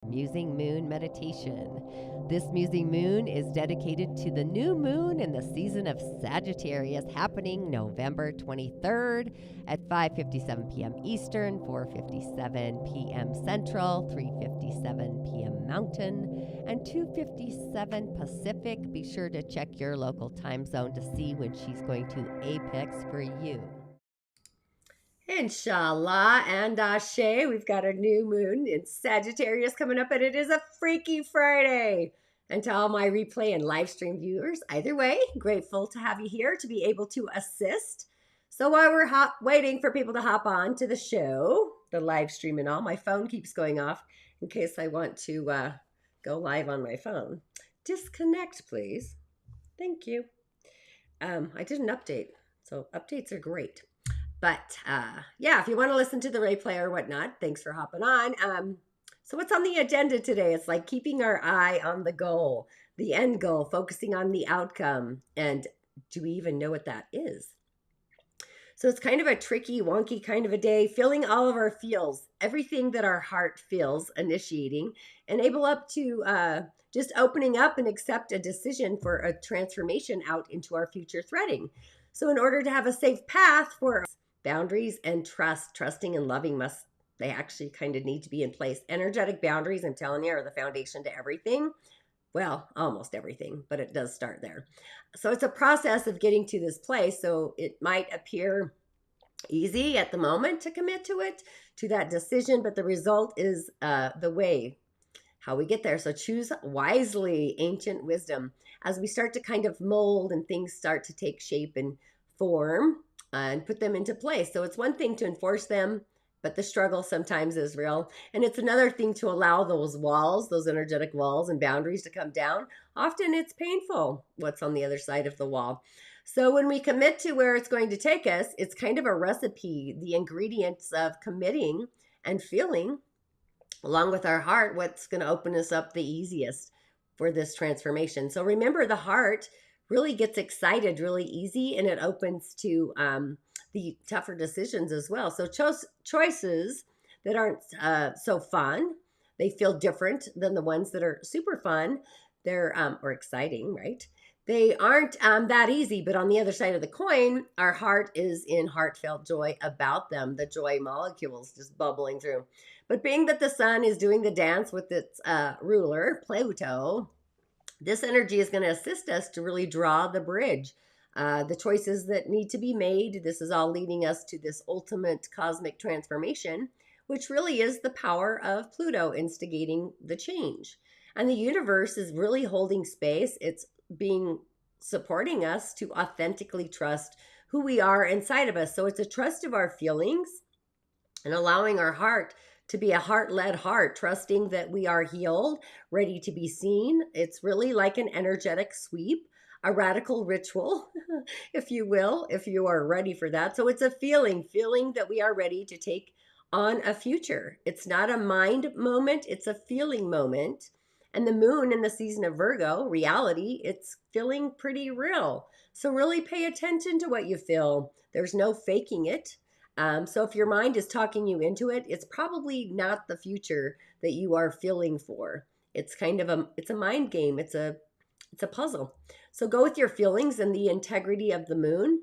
Musing Moon Meditation. This Musing Moon is dedicated to the new moon in the season of Sagittarius happening November 23rd at 5:57 p.m. Eastern, 4:57 p.m. Central, 3:57 p.m. Mountain, and 2:57 Pacific. Be sure to check your local time zone to see when she's going to apex for you. Inshallah and Ashe, we've got a new moon in Sagittarius coming up, and it is a Freaky Friday. And to all my replay and live stream viewers, either way, grateful to have you here to be able to assist. So while we're waiting for people to hop on to the show, the live stream and all, my phone keeps going off in case I want to go live on my phone. Disconnect, please. Thank you. I did an update, so updates are great. But yeah, if you want to listen to the replay or whatnot, thanks for hopping on. So what's on the agenda today? It's like keeping our eye on the goal, the end goal, focusing on the outcome. And do we even know what that is? So it's kind of a tricky, wonky kind of a day, feeling all of our feels, everything that our heart feels, initiating, and able up to just opening up and accept a decision for a transformation out into our future threading. So in order to have a safe path for boundaries and trusting and loving they actually kind of need to be in place. Energetic boundaries, I'm telling you, are the foundation to everything. Well, almost everything, but it does start there. So it's a process of getting to this place. So it might appear easy at the moment to commit to it, to that decision, but the result is the way, how we get there. So choose wisely, ancient wisdom, as we start to kind of mold and things start to take shape and form and put them into place. So it's one thing to enforce them, but the struggle sometimes is real. And it's another thing to allow those walls, those energetic walls and boundaries to come down. Often it's painful what's on the other side of the wall. So when we commit to where it's going to take us, it's kind of a recipe, the ingredients of committing and feeling, along with our heart, what's going to open us up the easiest for this transformation. So remember, the heart really gets excited really easy, and it opens to the tougher decisions as well. So choices that aren't so fun, they feel different than the ones that are super fun. They're or exciting, right? They aren't that easy, but on the other side of the coin, our heart is in heartfelt joy about them, the joy molecules just bubbling through. But being that the sun is doing the dance with its ruler, Pluto, this energy is going to assist us to really draw the bridge, the choices that need to be made. This is all leading us to this ultimate cosmic transformation, which really is the power of Pluto instigating the change. And the universe is really holding space. It's supporting us to authentically trust who we are inside of us. So it's a trust of our feelings and allowing our heart to be a heart-led heart, trusting that we are healed, ready to be seen. It's really like an energetic sweep, a radical ritual, if you will, if you are ready for that. So it's a feeling that we are ready to take on a future. It's not a mind moment, it's a feeling moment. And the moon in the season of Virgo, reality, it's feeling pretty real. So really pay attention to what you feel. There's no faking it. So if your mind is talking you into it, it's probably not the future that you are feeling for. It's kind of it's a mind game. It's a puzzle. So go with your feelings and the integrity of the moon,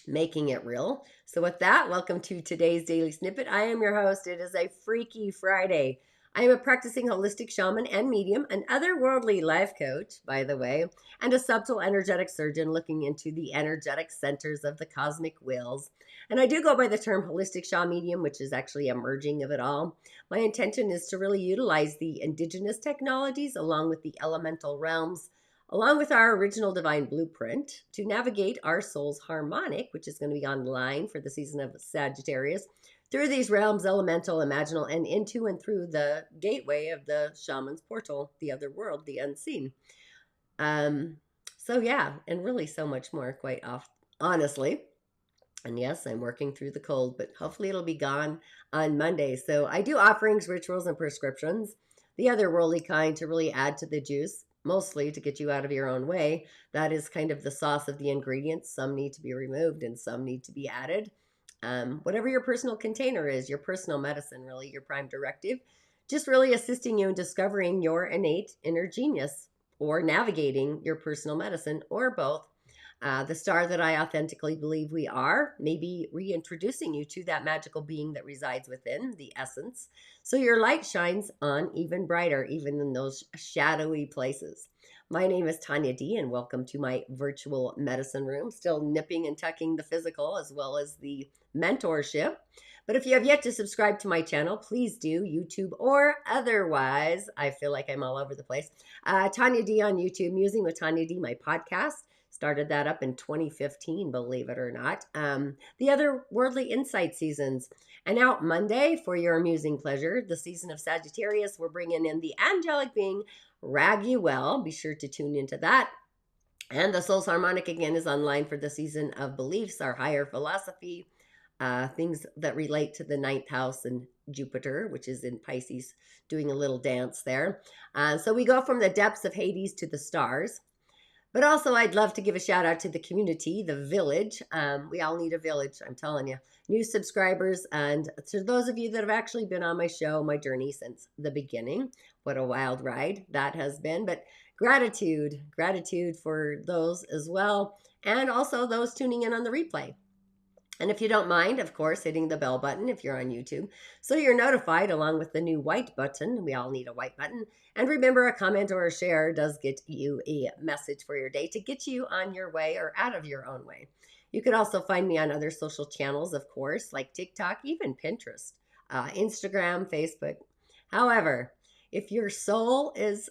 making it real. So with that, welcome to today's Daily Snippet. I am your host. It is a Freaky Friday. I am a practicing holistic shaman and medium, an otherworldly life coach, by the way, and a subtle energetic surgeon looking into the energetic centers of the cosmic wheels. And I do go by the term holistic shaman medium, which is actually a merging of it all. My intention is to really utilize the indigenous technologies along with the elemental realms, along with our original divine blueprint, to navigate our soul's harmonic, which is going to be online for the season of Sagittarius, through these realms, elemental, imaginal, and into and through the gateway of the shaman's portal, the other world, the unseen. So yeah, and really so much more, quite honestly. And yes, I'm working through the cold, but hopefully it'll be gone on Monday. So I do offerings, rituals, and prescriptions, the otherworldly kind, to really add to the juice, mostly to get you out of your own way. That is kind of the sauce of the ingredients. Some need to be removed and some need to be added. Whatever your personal container is, your personal medicine, really, your prime directive. just really assisting you in discovering your innate inner genius or navigating your personal medicine or both. The star that I authentically believe we are, maybe reintroducing you to that magical being that resides within, the essence, so your light shines on even brighter, even in those shadowy places. My name is Tanya D, and welcome to my virtual medicine room, still nipping and tucking the physical as well as the mentorship. But if you have yet to subscribe to my channel, please do, YouTube or otherwise. I feel like I'm all over the place. Tanya D on YouTube, Musing with Tanya D, my podcast. Started that up in 2015, believe it or not. The Otherworldly Insight seasons. And out Monday, for your amusing pleasure, the season of Sagittarius, we're bringing in the angelic being Raguel. Be sure to tune into that. And the Soul's Harmonic again is online for the season of beliefs, our higher philosophy, things that relate to the ninth house and Jupiter, which is in Pisces, doing a little dance there. So we go from the depths of Hades to the stars. But also, I'd love to give a shout out to the community, the village. We all need a village, I'm telling you. New subscribers, and to those of you that have actually been on my show, my journey since the beginning. What a wild ride that has been. But gratitude for those as well. And also those tuning in on the replay. And if you don't mind, of course, hitting the bell button if you're on YouTube, so you're notified along with the new white button. We all need a white button. And remember, a comment or a share does get you a message for your day to get you on your way or out of your own way. You can also find me on other social channels, of course, like TikTok, even Pinterest, Instagram, Facebook. However, if your soul is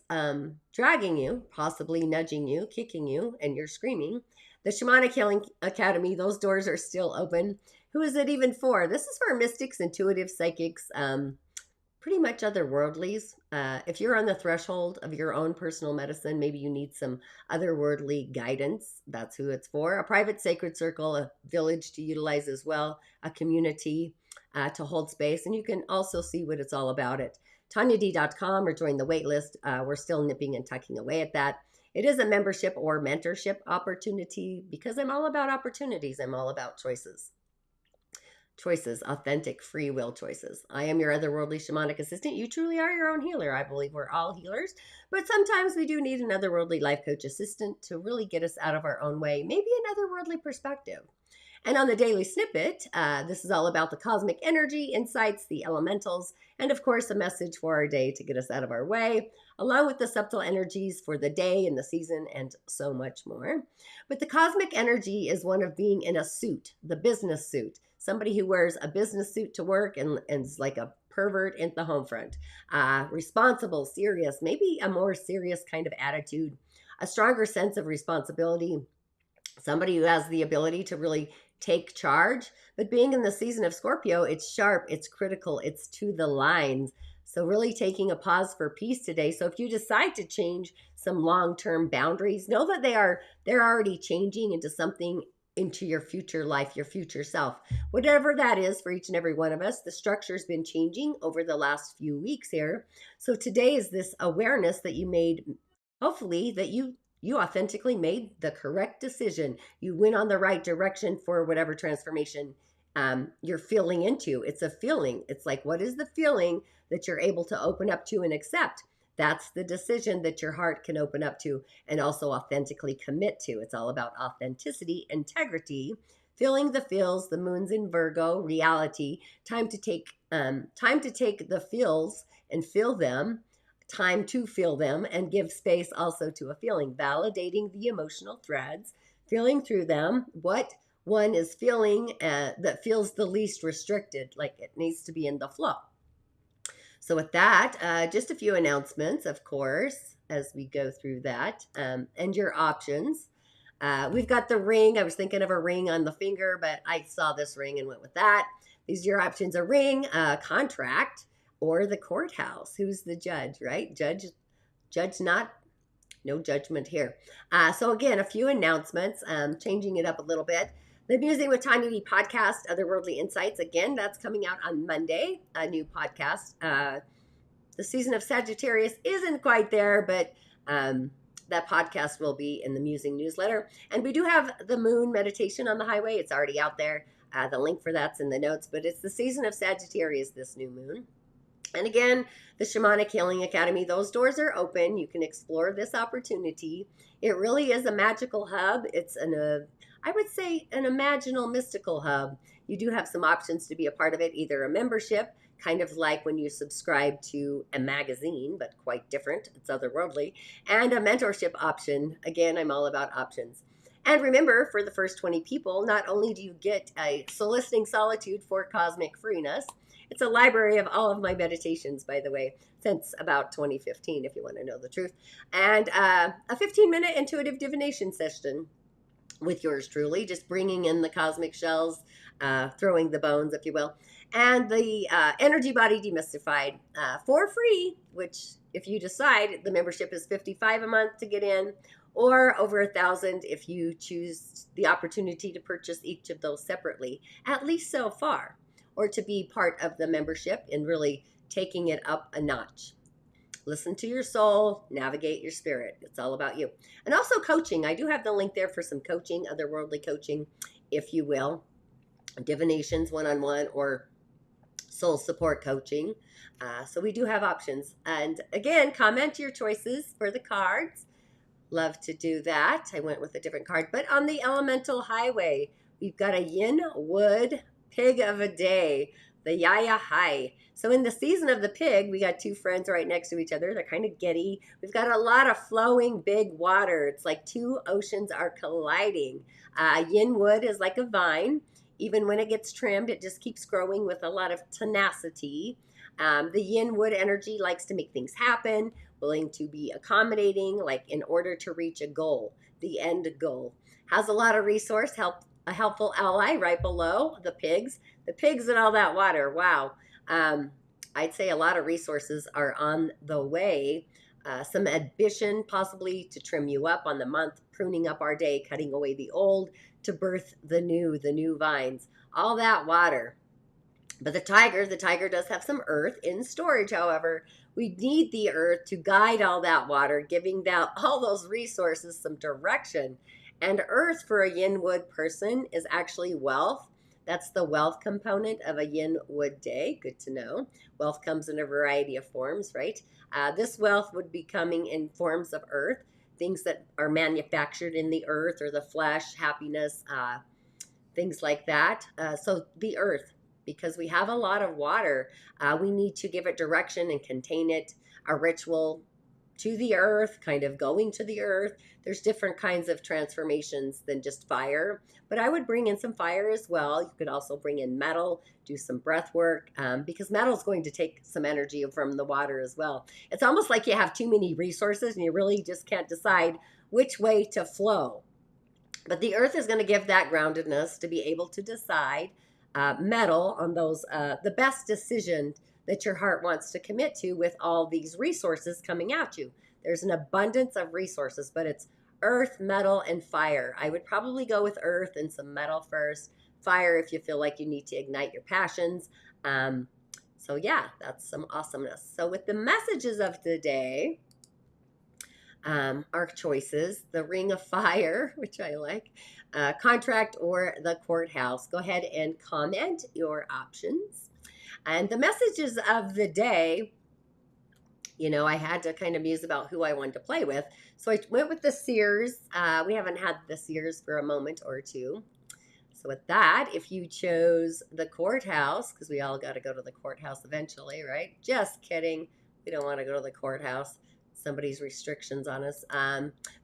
dragging you, possibly nudging you, kicking you, and you're screaming, the Shamanic Healing Academy, those doors are still open. Who is it even for? This is for mystics, intuitive, psychics, pretty much otherworldlies. If you're on the threshold of your own personal medicine, maybe you need some otherworldly guidance. That's who it's for. A private sacred circle, a village to utilize as well, a community to hold space. And you can also see what it's all about at TanyaD.com or join the waitlist. We're still nipping and tucking away at that. It is a membership or mentorship opportunity because I'm all about opportunities. I'm all about choices. Choices, authentic, free will choices. I am your otherworldly shamanic assistant. You truly are your own healer. I believe we're all healers, but sometimes we do need an otherworldly life coach assistant to really get us out of our own way, maybe an otherworldly perspective. And on the daily snippet, this is all about the cosmic energy, insights, the elementals, and of course, a message for our day to get us out of our way, along with the subtle energies for the day and the season, and so much more. But the cosmic energy is one of being in a suit, the business suit, somebody who wears a business suit to work and is like a pervert in the home front, responsible, serious, maybe a more serious kind of attitude, a stronger sense of responsibility, somebody who has the ability to really take charge. But being in the season of Scorpio, it's sharp, it's critical, it's to the lines. So really taking a pause for peace today. So if you decide to change some long-term boundaries, know that they're already changing into something, into your future life, your future self. Whatever that is for each and every one of us, the structure's been changing over the last few weeks here. So today is this awareness that you made, hopefully, that you authentically made the correct decision. You went on the right direction for whatever transformation you're feeling into. It's a feeling. It's like, what is the feeling that you're able to open up to and accept? That's the decision that your heart can open up to and also authentically commit to. It's all about authenticity, integrity, feeling the feels, the moon's in Virgo, reality, time to take the feels and feel them, time to feel them and give space also to a feeling, validating the emotional threads, feeling through them, what one is feeling that feels the least restricted, like it needs to be in the flow. So with that, just a few announcements, of course, as we go through that, and your options. We've got the ring. I was thinking of a ring on the finger, but I saw this ring and went with that. These are your options: a ring, a contract, or the courthouse. Who's the judge, right? Judge not, no judgment here. So again, a few announcements, changing it up a little bit. The Musing with Tanya D podcast, Otherworldly Insights. Again, that's coming out on Monday, a new podcast. The season of Sagittarius isn't quite there, but that podcast will be in the Musing newsletter. And we do have the moon meditation on the highway. It's already out there. The link for that's in the notes, but it's the season of Sagittarius, this new moon. And again, the Shamanic Healing Academy, those doors are open. You can explore this opportunity. It really is a magical hub. It's I would say an imaginal mystical hub. You do have some options to be a part of it, either a membership, kind of like when you subscribe to a magazine, but quite different. It's otherworldly, and a mentorship option. Again, I'm all about options. And remember, for the first 20 people, not only do you get a Soliciting Solitude for cosmic freeness, it's a library of all of my meditations, by the way, since about 2015, if you want to know the truth, and a 15-minute intuitive divination session with yours truly, just bringing in the cosmic shells, throwing the bones, if you will, and the energy body demystified for free, which if you decide the membership is $55 a month to get in, or over $1,000 if you choose the opportunity to purchase each of those separately, at least so far, or to be part of the membership and really taking it up a notch. Listen to your soul, navigate your spirit. It's all about you. And also coaching. I do have the link there for some coaching, otherworldly coaching, if you will. Divinations one-on-one or soul support coaching. So we do have options. And again, comment your choices for the cards. Love to do that. I went with a different card. But on the elemental highway, we've got a Yin Wood Pig of a day, the Xin Hai. So in the season of the pig, we got two friends right next to each other. They're kind of giddy. We've got a lot of flowing big water. It's like two oceans are colliding. Yin wood is like a vine. Even when it gets trimmed, it just keeps growing with a lot of tenacity. The yin wood energy likes to make things happen, willing to be accommodating, like in order to reach a goal, the end goal. Has a lot of resource, a helpful ally right below the pigs and all that water. Wow. I'd say a lot of resources are on the way. Some ambition possibly to trim you up on the month, pruning up our day, cutting away the old to birth the new vines, all that water. But the tiger does have some earth in storage, however. We need the earth to guide all that water, giving all those resources some direction. And earth for a yin wood person is actually wealth. That's the wealth component of a yin wood day. Good to know. Wealth comes in a variety of forms, right? This wealth would be coming in forms of earth, things that are manufactured in the earth or the flesh, happiness, things like that. So the earth, because we have a lot of water, we need to give it direction and contain it. A ritual to the earth, kind of going to the earth. There's different kinds of transformations than just fire, but I would bring in some fire as well. You could also bring in metal, do some breath work, because metal is going to take some energy from the water as well. It's almost like you have too many resources and you really just can't decide which way to flow. But the earth is going to give that groundedness to be able to decide metal on those, the best decision that your heart wants to commit to with all these resources coming at you. There's an abundance of resources, but it's earth, metal, and fire. I would probably go with earth and some metal first. Fire if you feel like you need to ignite your passions. So yeah, that's some awesomeness. So with the messages of the day, our choices, the Ring of Fire, which I like, contract, or the courthouse. Go ahead and comment your options. And the messages of the day, I had to kind of muse about who I wanted to play with. So I went with the Seers. We haven't had the Seers for a moment or two. So with that, if you chose the courthouse, because we all got to go to the courthouse eventually, right? Just kidding. We don't want to go to the courthouse. Somebody's restrictions on us.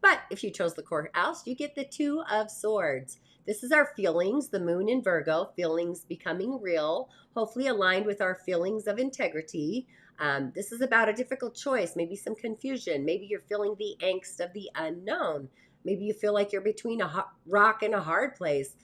But if you chose the courthouse, you get the Two of Swords. This is our feelings, the moon in Virgo, feelings becoming real, hopefully aligned with our feelings of integrity. This is about a difficult choice, maybe some confusion. Maybe you're feeling the angst of the unknown. Maybe you feel like you're between a rock and a hard place.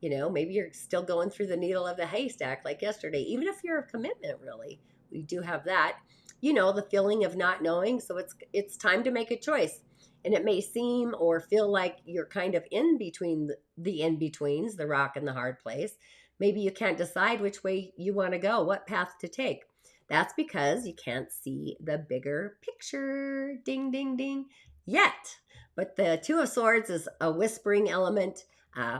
Maybe you're still going through the needle of the haystack like yesterday, even if you're a commitment, really. We do have that. The feeling of not knowing. So it's time to make a choice. And it may seem or feel like you're kind of in between the in-betweens, the rock and the hard place. Maybe you can't decide which way you want to go, what path to take. That's because you can't see the bigger picture. Ding, ding, ding. Yet. But the Two of Swords is a whispering element,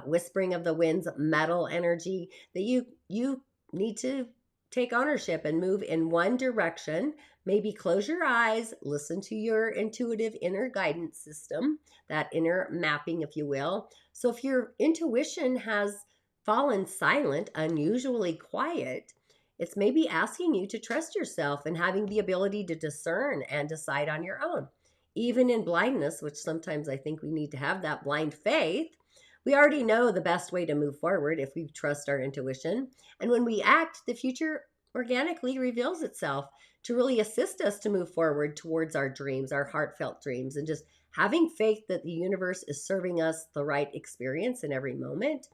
whispering of the wind's metal energy that you need to take ownership and move in one direction. Maybe close your eyes, listen to your intuitive inner guidance system, that inner mapping, if you will. So if your intuition has fallen silent, unusually quiet, it's maybe asking you to trust yourself and having the ability to discern and decide on your own. Even in blindness, which sometimes I think we need to have that blind faith, we already know the best way to move forward if we trust our intuition. And when we act, the future organically reveals itself to really assist us to move forward towards our dreams, our heartfelt dreams, and just having faith that the universe is serving us the right experience in every moment.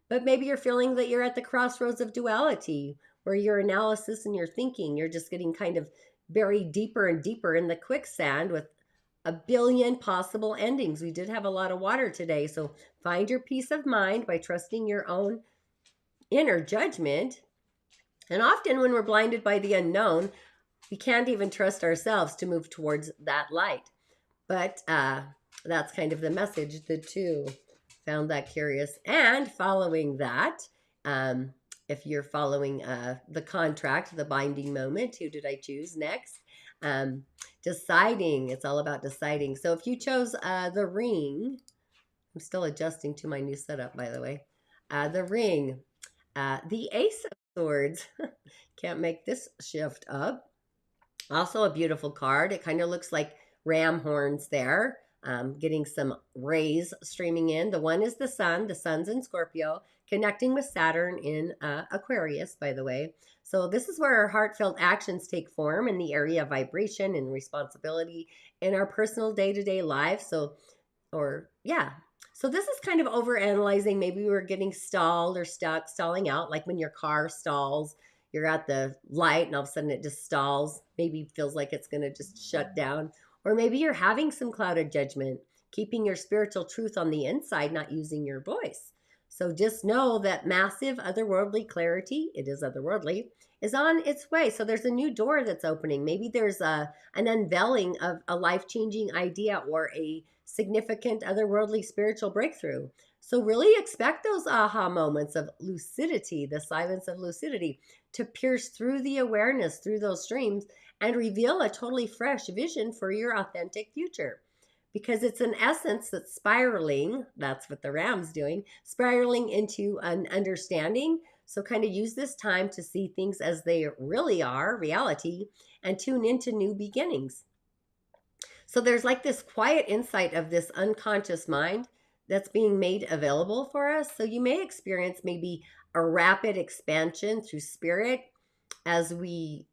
But maybe you're feeling that you're at the crossroads of duality, where your analysis and your thinking, you're just getting kind of buried deeper and deeper in the quicksand with a billion possible endings. We did have a lot of water today, so find your peace of mind by trusting your own inner judgment. And often when we're blinded by the unknown, we can't even trust ourselves to move towards that light. But that's kind of the message. The two found that curious. And following that, if you're following the contract, the binding moment, who did I choose next? Deciding. It's all about deciding. So if you chose the ring, I'm still adjusting to my new setup, by the way. The ring, the Ace of Swords. Can't make this shift up. Also a beautiful card. It kind of looks like ram horns there. Getting some rays streaming in. The one is the sun. The sun's in Scorpio, connecting with Saturn in Aquarius, by the way. So this is where our heartfelt actions take form in the area of vibration and responsibility in our personal day-to-day life. So this is kind of over-analyzing. Maybe we were getting stalled or stuck, stalling out, like when your car stalls. You're at the light and all of a sudden it just stalls. Maybe feels like it's going to just shut down. Or maybe you're having some clouded judgment, keeping your spiritual truth on the inside, not using your voice. So just know that massive otherworldly clarity, it is otherworldly, is on its way. So there's a new door that's opening. Maybe there's an unveiling of a life-changing idea or a significant otherworldly spiritual breakthrough. So really expect those aha moments of lucidity, the silence of lucidity, to pierce through the awareness, through those streams, and reveal a totally fresh vision for your authentic future. Because it's an essence that's spiraling, that's what the ram's doing, spiraling into an understanding. So kind of use this time to see things as they really are, reality, and tune into new beginnings. So there's like this quiet insight of this unconscious mind that's being made available for us. So you may experience maybe a rapid expansion through spirit as we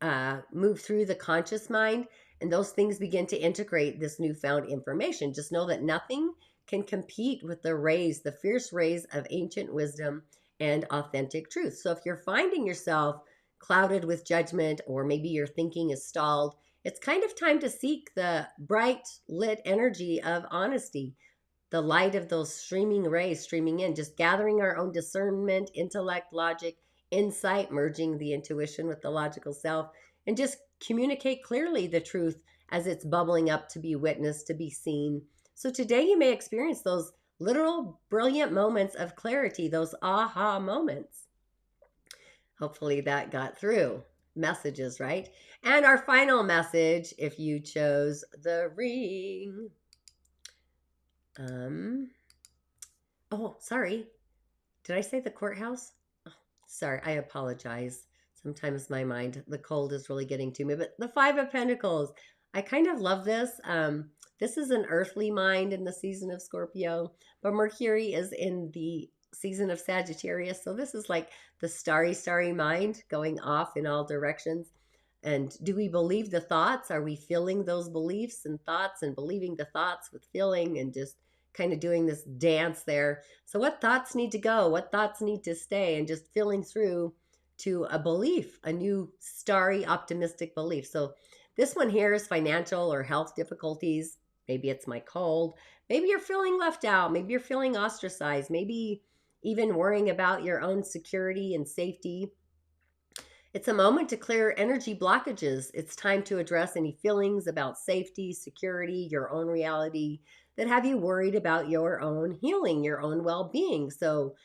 move through the conscious mind, and those things begin to integrate this newfound information. Just know that nothing can compete with the rays, the fierce rays of ancient wisdom and authentic truth. So if you're finding yourself clouded with judgment, or maybe your thinking is stalled, it's kind of time to seek the bright lit energy of honesty, the light of those streaming rays streaming in, just gathering our own discernment, intellect, logic, insight, merging the intuition with the logical self, and just communicate clearly the truth as it's bubbling up to be witnessed, to be seen. So today you may experience those literal brilliant moments of clarity, those aha moments. Hopefully that got through. Messages, right? And our final message, if you chose the ring. Oh, sorry. Did I say the courthouse? Sorry, I apologize. Sometimes my mind, the cold is really getting to me. But the Five of Pentacles, I kind of love this. This is an earthly mind in the season of Scorpio, but Mercury is in the season of Sagittarius. So this is like the starry mind going off in all directions. And do we believe the thoughts? Are we feeling those beliefs and thoughts and believing the thoughts with feeling and just kind of doing this dance there? So what thoughts need to go? What thoughts need to stay? And just feeling through to a belief, a new starry optimistic belief. So this one here is financial or health difficulties. Maybe it's my cold. Maybe you're feeling left out. Maybe you're feeling ostracized. Maybe even worrying about your own security and safety. It's a moment to clear energy blockages. It's time to address any feelings about safety, security, your own reality that have you worried about your own healing, your own well-being. So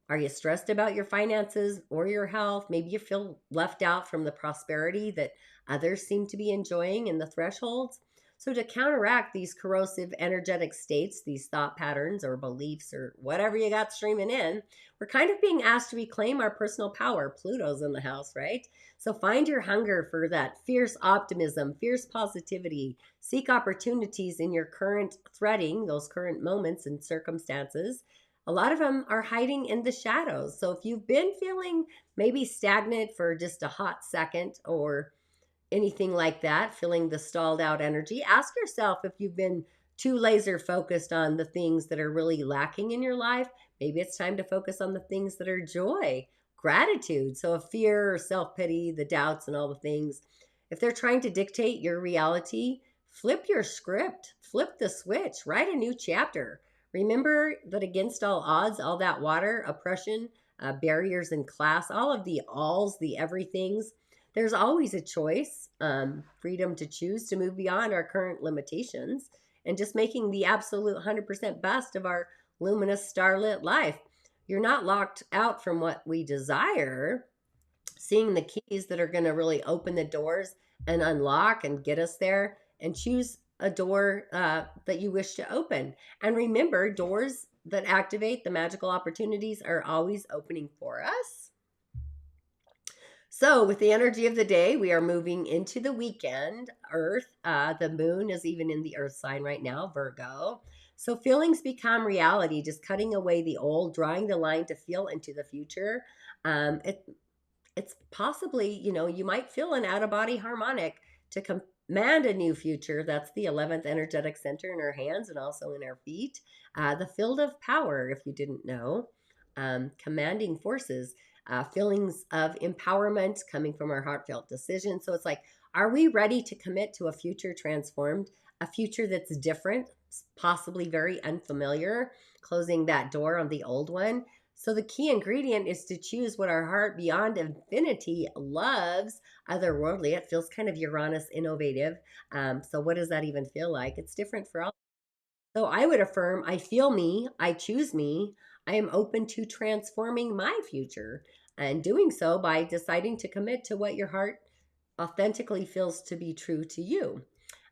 Are you stressed about your finances or your health? Maybe you feel left out from the prosperity that others seem to be enjoying in the thresholds. So, to counteract these corrosive energetic states, these thought patterns or beliefs or whatever you got streaming in, we're kind of being asked to reclaim our personal power. Pluto's in the house, right? So, find your hunger for that fierce optimism, fierce positivity. Seek opportunities in your current threading, those current moments and circumstances. A lot of them are hiding in the shadows. So, if you've been feeling maybe stagnant for just a hot second or anything like that, feeling the stalled out energy, ask yourself if you've been too laser focused on the things that are really lacking in your life. Maybe it's time to focus on the things that are joy, gratitude. So, if fear or self pity, the doubts, and all the things, if they're trying to dictate your reality, flip your script, flip the switch, write a new chapter. Remember that against all odds, all that water, oppression, barriers in class, all of the alls, the everythings, there's always a choice, freedom to choose to move beyond our current limitations and just making the absolute 100% best of our luminous starlit life. You're not locked out from what we desire. Seeing the keys that are going to really open the doors and unlock and get us there, and choose a door that you wish to open. And remember, doors that activate the magical opportunities are always opening for us. So, with the energy of the day, we are moving into the weekend. Earth, the moon is even in the Earth sign right now, Virgo. So, feelings become reality, just cutting away the old, drawing the line to feel into the future. It's possibly, you might feel an out of body harmonic to command a new future. That's the 11th energetic center in our hands and also in our feet. The field of power, if you didn't know, commanding forces. Feelings of empowerment coming from our heartfelt decisions. So it's like, are we ready to commit to a future transformed, a future that's different, possibly very unfamiliar, closing that door on the old one? So the key ingredient is to choose what our heart beyond infinity loves. Otherworldly, it feels kind of Uranus innovative. So what does that even feel like? It's different for all. So I would affirm, I feel me, I choose me, I am open to transforming my future, and doing so by deciding to commit to what your heart authentically feels to be true to you.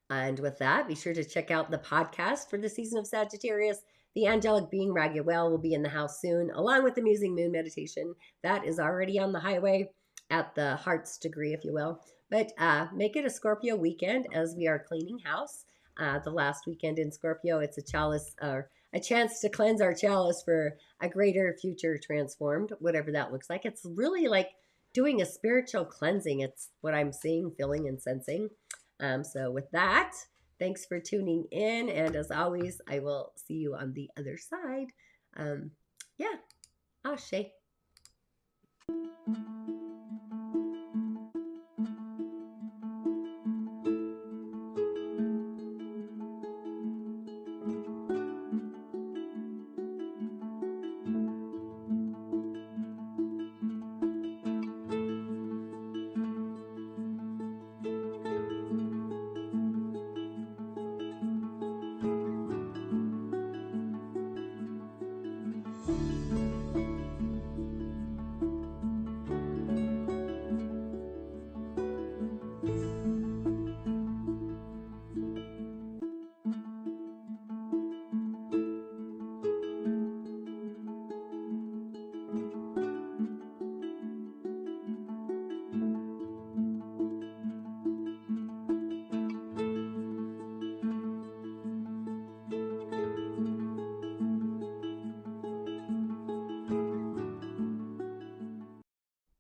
And with that, be sure to check out the podcast for the season of Sagittarius. The angelic being Raguel will be in the house soon, along with the musing moon meditation. That is already on the highway at the heart's degree, if you will. But make it a Scorpio weekend as we are cleaning house. The last weekend in Scorpio, it's a chalice or a chance to cleanse our chalice for a greater future transformed, whatever that looks like. It's really like doing a spiritual cleansing. It's what I'm seeing, feeling, and sensing. So with that, thanks for tuning in. And as always, I will see you on the other side. Yeah, Ashe.